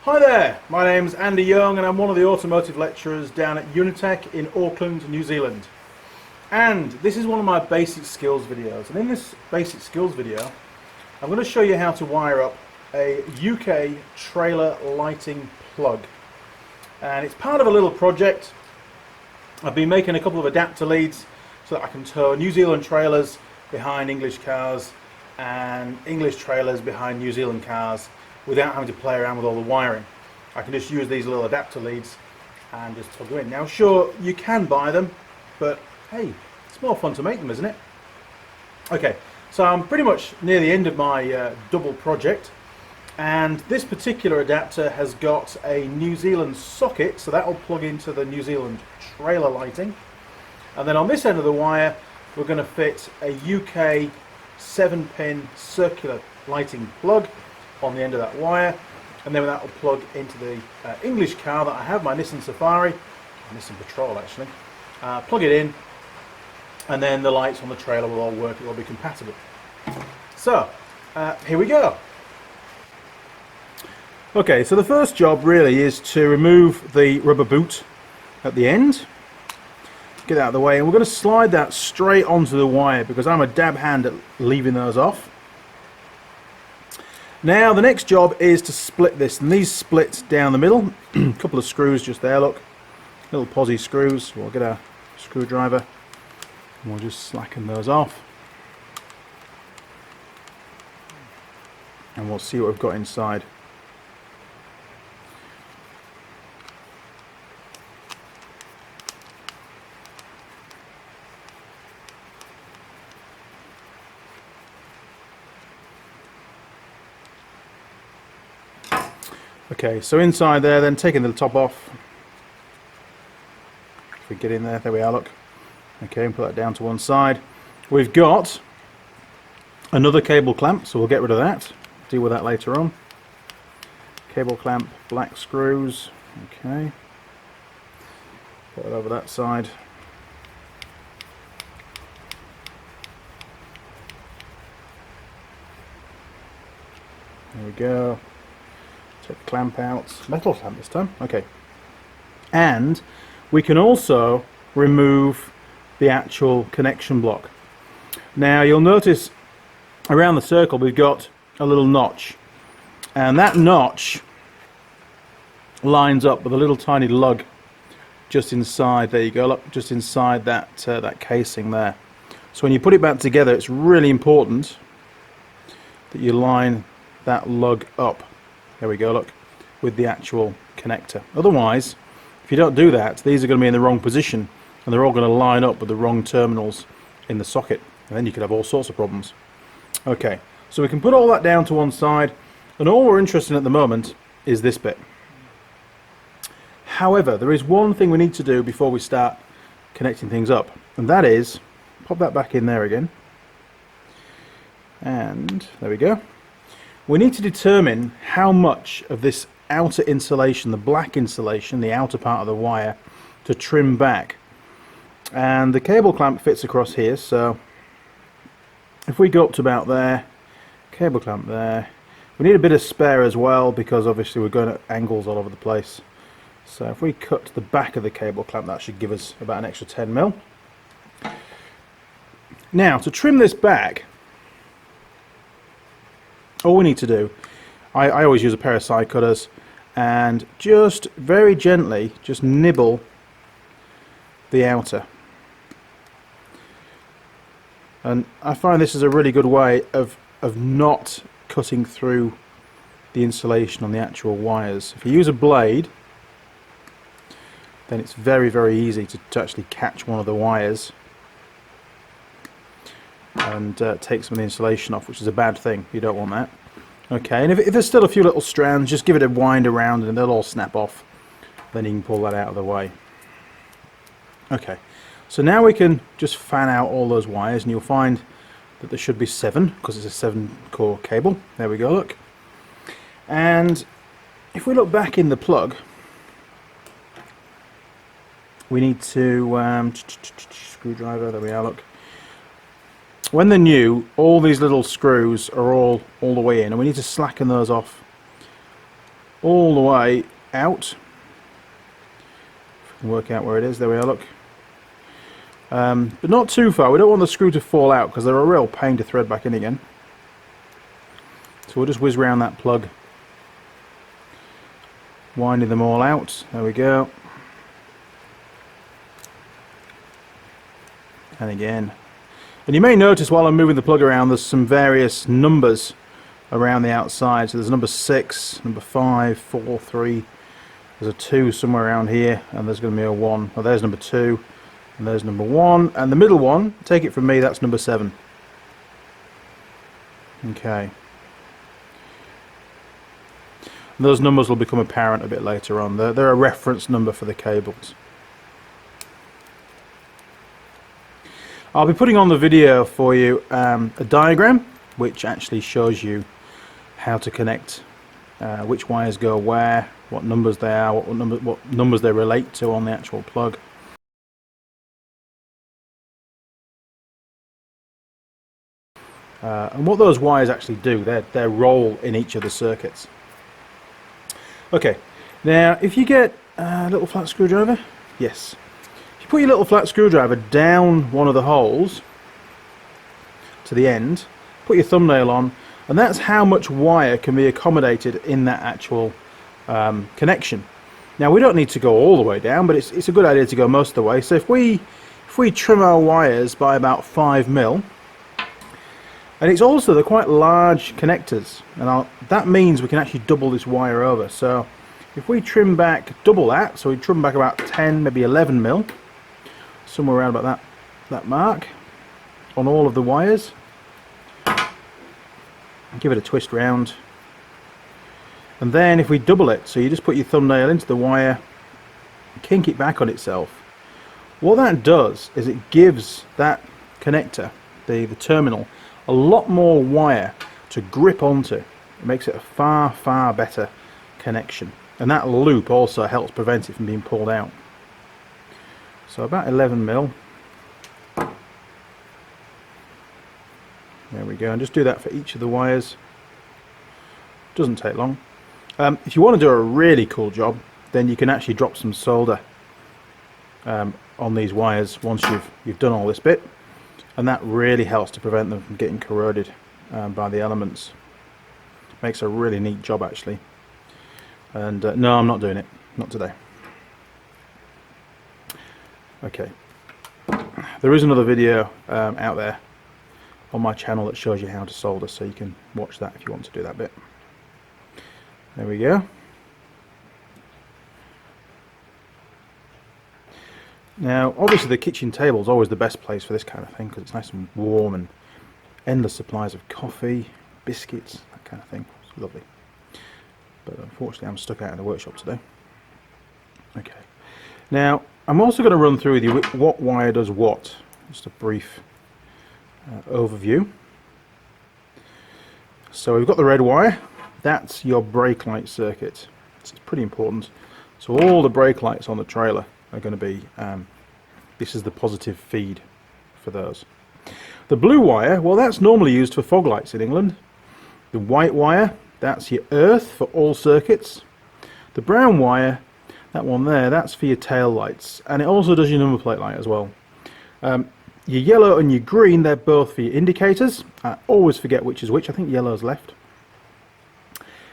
Hi there, my name's Andy Young and I'm one of the automotive lecturers down at Unitec in Auckland, New Zealand. And this is one of my basic skills videos, and in this basic skills video I'm going to show you how to wire up a UK trailer lighting plug. And it's part of a little project. I've been making a couple of adapter leads so that I can tow New Zealand trailers behind English cars and English trailers behind New Zealand cars without having to play around with all the wiring. I can just use these little adapter leads and just plug them in. Now sure, you can buy them, but hey, it's more fun to make them, isn't it? Okay, so I'm pretty much near the end of my double project, and this particular adapter has got a New Zealand socket, so that will plug into the New Zealand trailer lighting. And then on this end of the wire we're going to fit a UK 7-pin circular lighting plug on the end of that wire, and then that will plug into the English car that I have, my Nissan Safari, Nissan Patrol actually. Plug it in, and then the lights on the trailer will all work, it will be compatible. So here we go. Okay, so the first job really is to remove the rubber boot at the end, get that out of the way, and we're going to slide that straight onto the wire because I'm a dab hand at leaving those off. Now the next job is to split this, and these split down the middle. A couple of screws just there, look, little posi screws. We'll get a screwdriver and we'll just slacken those off, and we'll see what we've got inside. Okay, so inside there, then taking the top off. If we get in there, there we are, look. Okay, and put that down to one side. We've got another cable clamp, so we'll get rid of that. Deal with that later on. Cable clamp, black screws. Okay. Put it over that side. There we go. Take the clamp out, metal clamp this time, okay. And we can also remove the actual connection block. Now you'll notice around the circle we've got a little notch, and that notch lines up with a little tiny lug just inside, there you go, look, just inside that, that casing there. So when you put it back together, it's really important that you line that lug up. There we go, look, with the actual connector. Otherwise, if you don't do that, these are going to be in the wrong position and they're all going to line up with the wrong terminals in the socket, and then you could have all sorts of problems. Okay, so we can put all that down to one side, and all we're interested in at the moment is this bit. However, there is one thing we need to do before we start connecting things up, and that is pop that back in there again, and there we go. We need to determine how much of this outer insulation, the black insulation, the outer part of the wire, to trim back. And the cable clamp fits across here, so if we go up to about there, cable clamp there, we need a bit of spare as well because obviously we're going at angles all over the place. So if we cut to the back of the cable clamp, that should give us about an extra 10mm. Now to trim this back, all we need to do, I always use a pair of side cutters, and just very gently just nibble the outer. And I find this is a really good way of not cutting through the insulation on the actual wires. If you use a blade, then it's very, very easy to actually catch one of the wires and take some of the insulation off, which is a bad thing. You don't want that. Okay, and if there's still a few little strands, just give it a wind around and they'll all snap off. Then you can pull that out of the way. Okay, so now we can just fan out all those wires, and you'll find that there should be 7 because it's a 7-core cable. There we go, look. And if we look back in the plug, we need to screwdriver, there we are, look. When they're new, all these little screws are all the way in, and we need to slacken those off all the way out. If I can work out where it is, there we are, look. But not too far. We don't want the screw to fall out because they're a real pain to thread back in again. So we'll just whiz round that plug, winding them all out. There we go. And again. And you may notice while I'm moving the plug around, there's some various numbers around the outside. So there's number 6, number 5, 4, 3. There's a 2 somewhere around here, and there's going to be a 1. Well, there's number 2, and there's number 1. And the middle one, take it from me, that's number 7. Okay. And those numbers will become apparent a bit later on. They're a reference number for the cables. I'll be putting on the video for you a diagram which actually shows you how to connect which wires go where, what numbers they are, what numbers they relate to on the actual plug. And what those wires actually do, their role in each of the circuits. Okay, now if you get a little flat screwdriver, yes. Put your little flat screwdriver down one of the holes to the end, put your thumbnail on, and that's how much wire can be accommodated in that actual connection. Now we don't need to go all the way down, but it's a good idea to go most of the way. So if we trim our wires by about 5 mil, and it's also, they're quite large connectors, and that means we can actually double this wire over. So if we trim back double that, so we trim back about 10, maybe 11 mil, somewhere around about that mark on all of the wires. Give it a twist round, and then if we double it, so you just put your thumbnail into the wire, kink it back on itself. What that does is it gives that connector, the terminal, a lot more wire to grip onto. It makes it a far better connection, and that loop also helps prevent it from being pulled out. So about 11 mil. There we go, and just do that for each of the wires. Doesn't take long. If you want to do a really cool job, then you can actually drop some solder on these wires once you've done all this bit, and that really helps to prevent them from getting corroded by the elements. Makes a really neat job actually. And no, I'm not doing it, not today. Okay, there is another video out there on my channel that shows you how to solder, so you can watch that if you want to do that bit. There we go. Now obviously the kitchen table is always the best place for this kind of thing because it's nice and warm and endless supplies of coffee, biscuits, that kind of thing. It's lovely. But unfortunately I'm stuck out in the workshop today. Okay, now I'm also going to run through with you what wire does what. Just a brief overview. So we've got the red wire. That's your brake light circuit. It's pretty important. So all the brake lights on the trailer are going to be, this is the positive feed for those. The blue wire, well, that's normally used for fog lights in England. The white wire, that's your earth for all circuits. The brown wire, that one there, that's for your tail lights, and it also does your number plate light as well. Your yellow and your green, they're both for your indicators. I always forget which is which. I think yellow's left.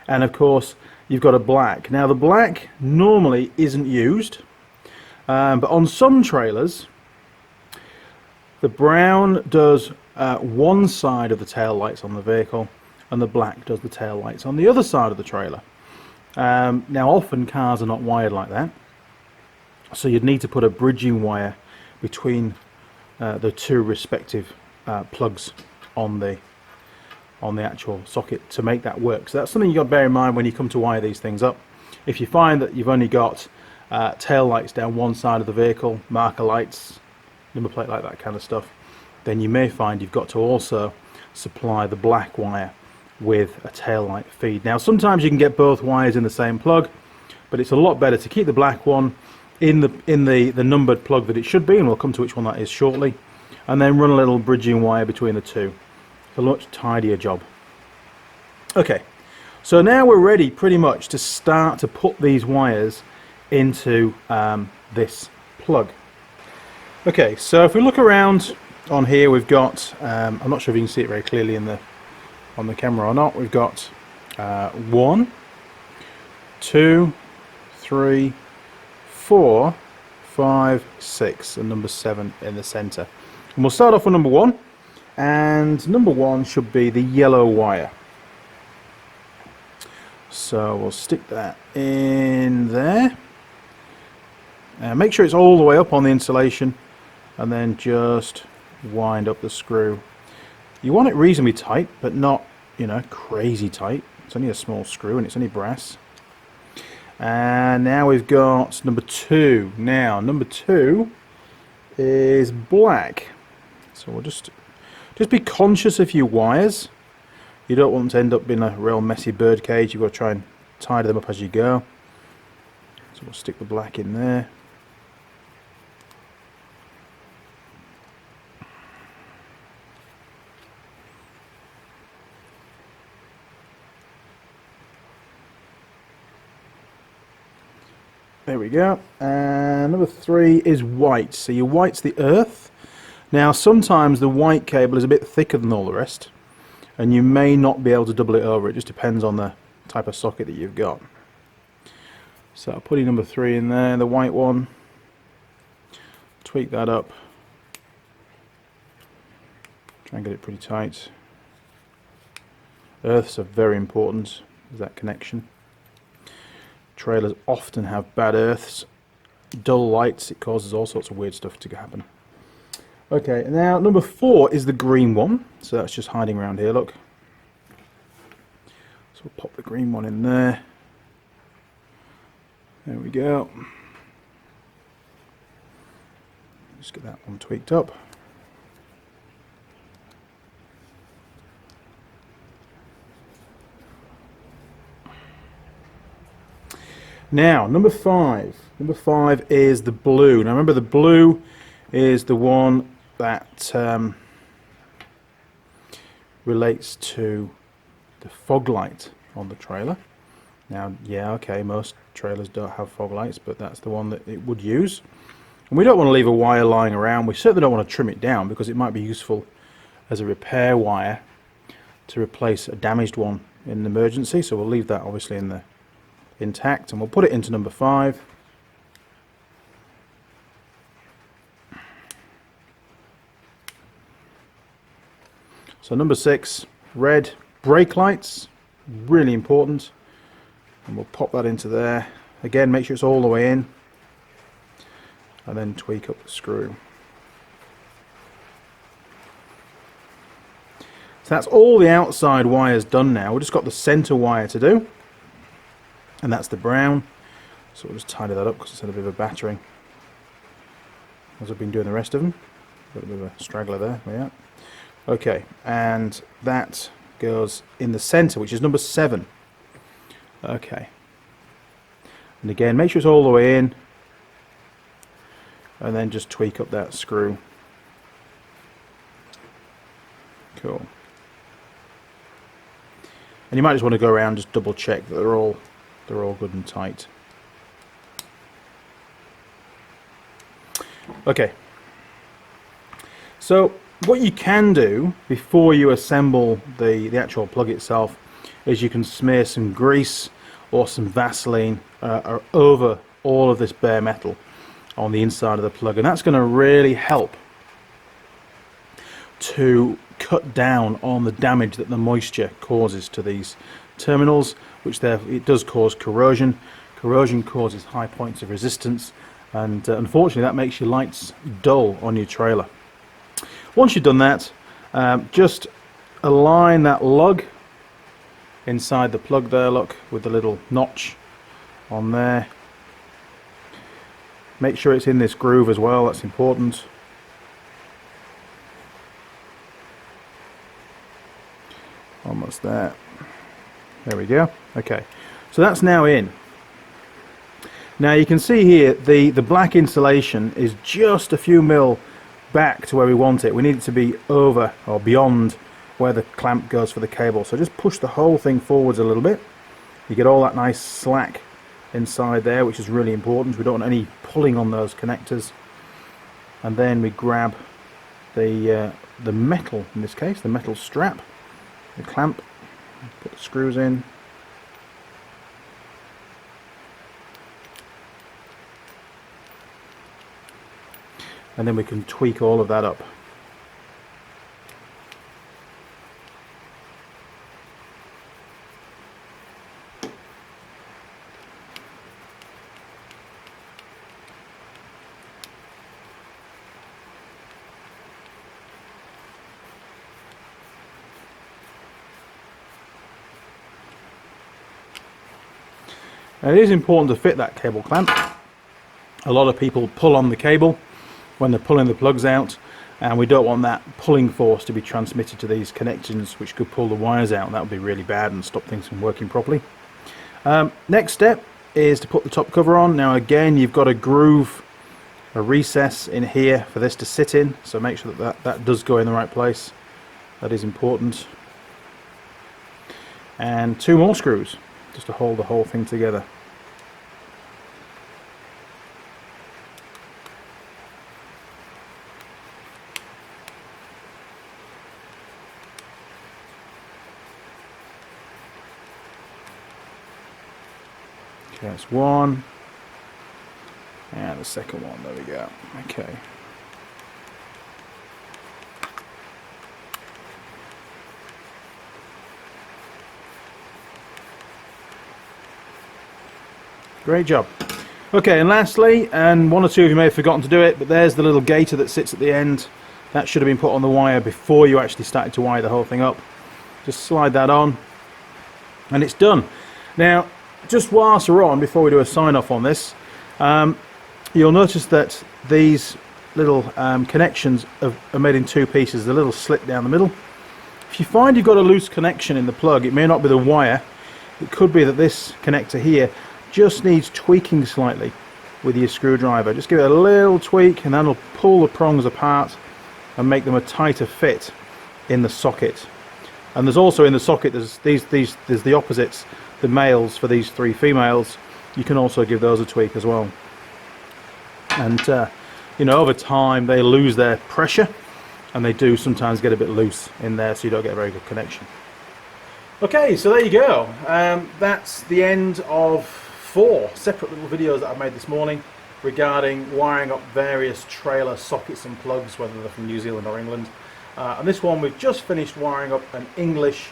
And of course you've got a black. Now the black normally isn't used, but on some trailers the brown does one side of the tail lights on the vehicle, and the black does the tail lights on the other side of the trailer. Now often cars are not wired like that, so you'd need to put a bridging wire between the two respective plugs on the actual socket to make that work. So that's something you've got to bear in mind when you come to wire these things up. If you find that you've only got tail lights down one side of the vehicle, marker lights, number plate light, that kind of stuff, then you may find you've got to also supply the black wire with a tail light feed. Now sometimes you can get both wires in the same plug, but it's a lot better to keep the black one in the numbered plug that it should be, and we'll come to which one that is shortly, and then run a little bridging wire between the two. It's a much tidier job. Okay, So now we're ready pretty much to start to put these wires into this plug. Okay, so if we look around on here, we've got, I'm not sure if you can see it very clearly on the camera or not, we've got 1, 2, 3, 4, 5, 6 and number 7 in the center. And we'll start off with number 1, and number 1 should be the yellow wire. So we'll stick that in there. Make sure it's all the way up on the insulation, and then just wind up the screw. You want it reasonably tight, but not, you know, crazy tight. It's only a small screw and it's only brass. And now we've got number 2. Now number 2 is black. So we'll just be conscious of your wires. You don't want them to end up being a real messy bird cage. You've got to try and tidy them up as you go. So we'll stick the black in there. There we go. And number 3 is white. So your white's the earth. Now sometimes the white cable is a bit thicker than all the rest, and you may not be able to double it over. It just depends on the type of socket that you've got. So I'll put in number 3 in there, the white one. Tweak that up. Try and get it pretty tight. Earths are very important. There's that connection. Trailers often have bad earths, dull lights. It causes all sorts of weird stuff to happen. Okay, now number 4 is the green one. So that's just hiding around here, look. So we'll pop the green one in there. There we go. Just get that one tweaked up. Now, number 5. Number 5 is the blue. Now remember, the blue is the one that relates to the fog light on the trailer. Now, yeah, okay, most trailers don't have fog lights, but that's the one that it would use. And we don't want to leave a wire lying around. We certainly don't want to trim it down, because it might be useful as a repair wire to replace a damaged one in an emergency. So we'll leave that obviously in the intact, and we'll put it into number 5. So number 6, red brake lights, really important, and we'll pop that into there. Again, make sure it's all the way in, and then tweak up the screw. So that's all the outside wires done now. We've just got the center wire to do, and that's the brown. So we'll just tidy that up because it's had a bit of a battering as I've been doing the rest of them. Got a bit of a straggler there. Yeah. Okay, and that goes in the center, which is number 7. Okay, and again, make sure it's all the way in, and then just tweak up that screw. Cool. And you might just want to go around, just double check that they're all good and tight. Okay, so what you can do before you assemble the actual plug itself is you can smear some grease or some Vaseline over all of this bare metal on the inside of the plug, and that's going to really help to cut down on the damage that the moisture causes to these terminals, which it does cause corrosion. Corrosion causes high points of resistance, and unfortunately that makes your lights dull on your trailer. Once you've done that, just align that lug inside the plug there, look, with the little notch on there. Make sure it's in this groove as well, that's important. Almost there. There we go. Okay, so that's now in. Now you can see here the black insulation is just a few mil back to where we want it. We need it to be over or beyond where the clamp goes for the cable. So just push the whole thing forwards a little bit. You get all that nice slack inside there, which is really important. We don't want any pulling on those connectors. And then we grab the metal, in this case, the metal strap, the clamp, put the screws in. And then we can tweak all of that up. Now it is important to fit that cable clamp. A lot of people pull on the cable when they're pulling the plugs out, and we don't want that pulling force to be transmitted to these connections, which could pull the wires out, and that would be really bad and stop things from working properly. Next step is to put the top cover on. Now again, you've got a groove, a recess in here for this to sit in, so make sure that does go in the right place. That is important. And 2 more screws just to hold the whole thing together. Okay, that's one, and the second one, there we go. Okay. Great job. Okay, and lastly, and one or two of you may have forgotten to do it, but there's the little gaiter that sits at the end. That should have been put on the wire before you actually started to wire the whole thing up. Just slide that on, and it's done. Now, just whilst we're on, before we do a sign off on this, you'll notice that these little connections are made in 2 pieces, a little slit down the middle. If you find you've got a loose connection in the plug, it may not be the wire, it could be that this connector here just needs tweaking slightly with your screwdriver. Just give it a little tweak, and that'll pull the prongs apart and make them a tighter fit in the socket. And there's also in the socket, there's the opposites, the males for these 3 females. You can also give those a tweak as well. And you know, over time they lose their pressure, and they do sometimes get a bit loose in there, so you don't get a very good connection. Okay, so there you go. That's the end of 4 separate little videos that I've made this morning regarding wiring up various trailer sockets and plugs, whether they're from New Zealand or England. And this one, we've just finished wiring up an English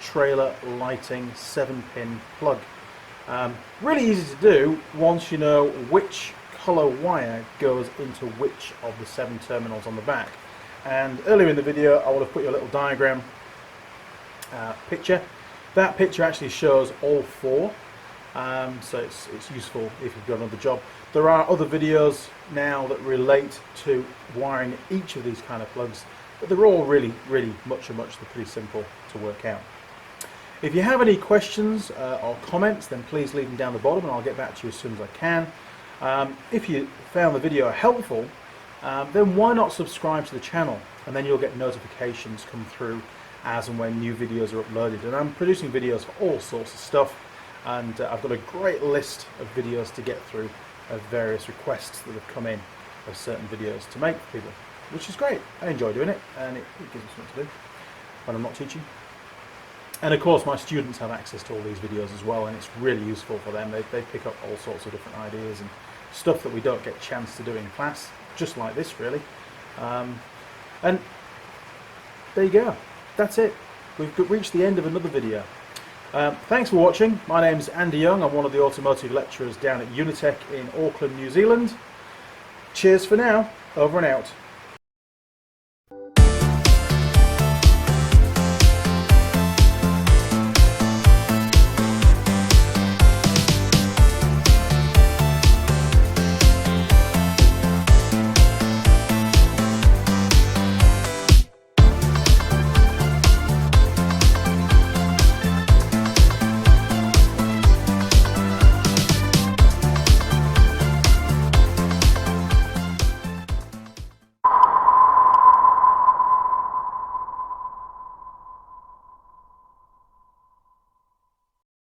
trailer lighting 7-pin plug. Really easy to do once you know which colour wire goes into which of the 7 terminals on the back. And earlier in the video I would have put you a little diagram picture. That picture actually shows all 4, so it's useful if you've got another job. There are other videos now that relate to wiring each of these kind of plugs, but they're all really much pretty simple to work out. If you have any questions or comments, then please leave them down the bottom and I'll get back to you as soon as I can. If you found the video helpful, then why not subscribe to the channel, and then you'll get notifications come through as and when new videos are uploaded. And I'm producing videos for all sorts of stuff, and I've got a great list of videos to get through of various requests that have come in of certain videos to make for people, which is great. I enjoy doing it, and it gives me something to do when I'm not teaching. And of course my students have access to all these videos as well, and it's really useful for them. They pick up all sorts of different ideas and stuff that we don't get a chance to do in class, just like this really. And there you go, that's it. We've reached the end of another video. Thanks for watching. My name's Andy Young. I'm one of the automotive lecturers down at Unitec in Auckland, New Zealand. Cheers for now. Over and out.